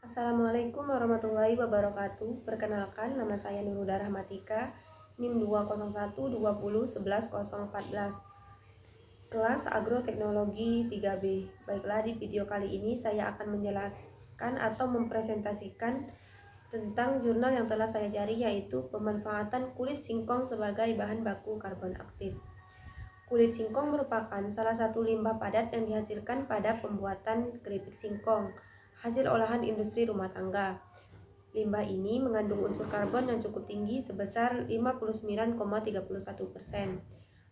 Assalamualaikum warahmatullahi wabarakatuh. Perkenalkan, nama saya Nurhuda Rahmatika, NIM 20120111014. Kelas Agroteknologi 3B. Baiklah, di video kali ini saya akan menjelaskan atau mempresentasikan tentang jurnal yang telah saya cari, yaitu pemanfaatan kulit singkong sebagai bahan baku karbon aktif. Kulit singkong merupakan salah satu limbah padat yang dihasilkan pada pembuatan keripik singkong, hasil olahan industri rumah tangga. Limbah ini mengandung unsur karbon yang cukup tinggi sebesar 59,31%.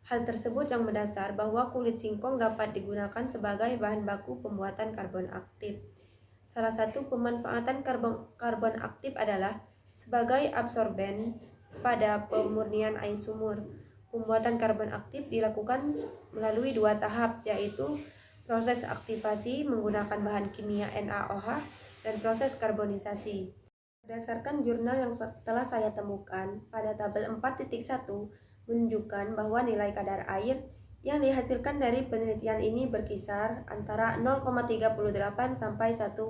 Hal tersebut yang mendasar bahwa kulit singkong dapat digunakan sebagai bahan baku pembuatan karbon aktif. Salah satu pemanfaatan karbon aktif adalah sebagai absorben pada pemurnian air sumur. Pembuatan karbon aktif dilakukan melalui dua tahap, yaitu proses aktivasi menggunakan bahan kimia NaOH dan proses karbonisasi. Berdasarkan jurnal yang telah saya temukan, pada tabel 4.1 menunjukkan bahwa nilai kadar air yang dihasilkan dari penelitian ini berkisar antara 0,38 sampai 1,05%.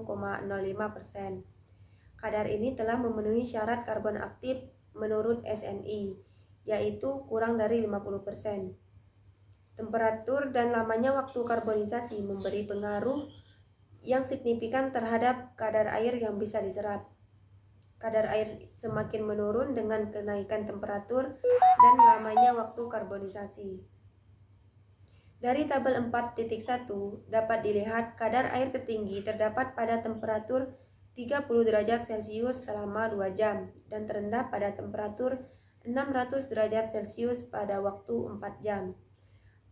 Kadar ini telah memenuhi syarat karbon aktif menurut SNI, yaitu kurang dari 50%. Temperatur dan lamanya waktu karbonisasi memberi pengaruh yang signifikan terhadap kadar air yang bisa diserap. Kadar air semakin menurun dengan kenaikan temperatur dan lamanya waktu karbonisasi. Dari tabel 4.1 dapat dilihat kadar air tertinggi terdapat pada temperatur 30 derajat Celcius selama 2 jam dan terendah pada temperatur 600 derajat Celcius pada waktu 4 jam.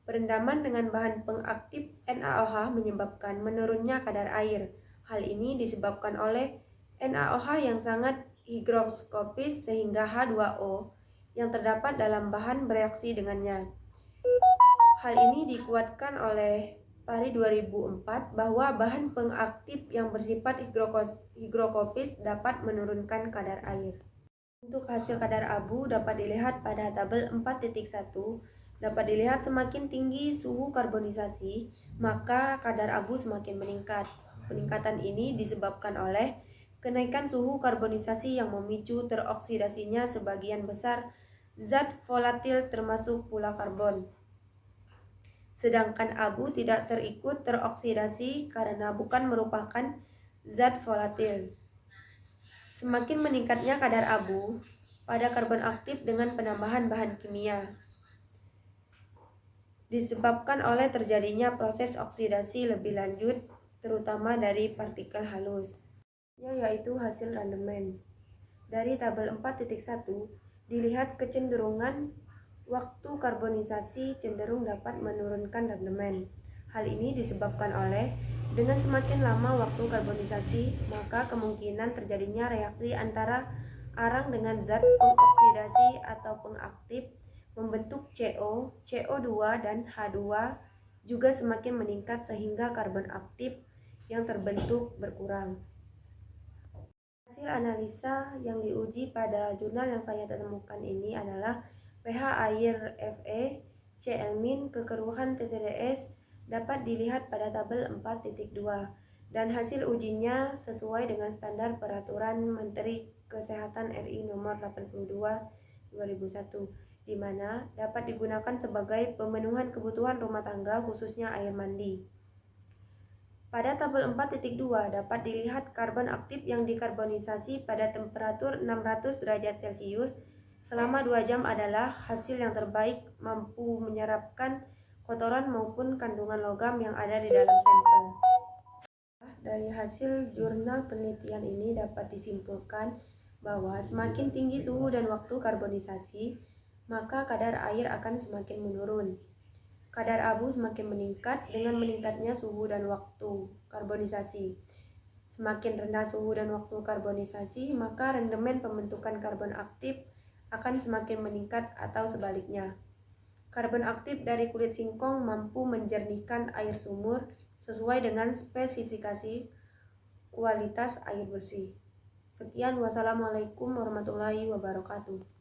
Perendaman dengan bahan pengaktif NaOH menyebabkan menurunnya kadar air. Hal ini disebabkan oleh NaOH yang sangat higroskopis sehingga H2O yang terdapat dalam bahan bereaksi dengannya. Hal ini dikuatkan oleh Pari 2004 bahwa bahan pengaktif yang bersifat higrokopis dapat menurunkan kadar air. Untuk hasil kadar abu dapat dilihat pada tabel 4.1. Dapat dilihat semakin tinggi suhu karbonisasi, maka kadar abu semakin meningkat. Peningkatan ini disebabkan oleh kenaikan suhu karbonisasi yang memicu teroksidasinya sebagian besar zat volatil termasuk pula karbon. Sedangkan abu tidak terikut teroksidasi karena bukan merupakan zat volatil. Semakin meningkatnya kadar abu pada karbon aktif dengan penambahan bahan kimia disebabkan oleh terjadinya proses oksidasi lebih lanjut, terutama dari partikel halus, yaitu hasil randemen. Dari tabel 4.1 dilihat kecenderungan waktu karbonisasi cenderung dapat menurunkan randemen. Hal ini disebabkan oleh dengan semakin lama waktu karbonisasi, maka kemungkinan terjadinya reaksi antara arang dengan zat pengoksidasi atau pengaktif membentuk CO, CO2, dan H2 juga semakin meningkat sehingga karbon aktif yang terbentuk berkurang. Hasil analisa yang diuji pada jurnal yang saya temukan ini adalah pH air Fe, Cl-, kekeruhan TTDS dapat dilihat pada tabel 4.2 dan hasil ujinya sesuai dengan standar Peraturan Menteri Kesehatan RI nomor 82/2001, di mana dapat digunakan sebagai pemenuhan kebutuhan rumah tangga khususnya air mandi. Pada tabel 4.2 dapat dilihat karbon aktif yang dikarbonisasi pada temperatur 600 derajat Celcius selama 2 jam adalah hasil yang terbaik, mampu menyerapkan kotoran maupun kandungan logam yang ada di dalam sampel. Dari hasil jurnal penelitian ini dapat disimpulkan bahwa semakin tinggi suhu dan waktu karbonisasi, maka kadar air akan semakin menurun. Kadar abu semakin meningkat dengan meningkatnya suhu dan waktu karbonisasi. Semakin rendah suhu dan waktu karbonisasi, maka rendemen pembentukan karbon aktif akan semakin meningkat atau sebaliknya. Karbon aktif dari kulit singkong mampu menjernihkan air sumur sesuai dengan spesifikasi kualitas air bersih. Sekian, wassalamualaikum warahmatullahi wabarakatuh.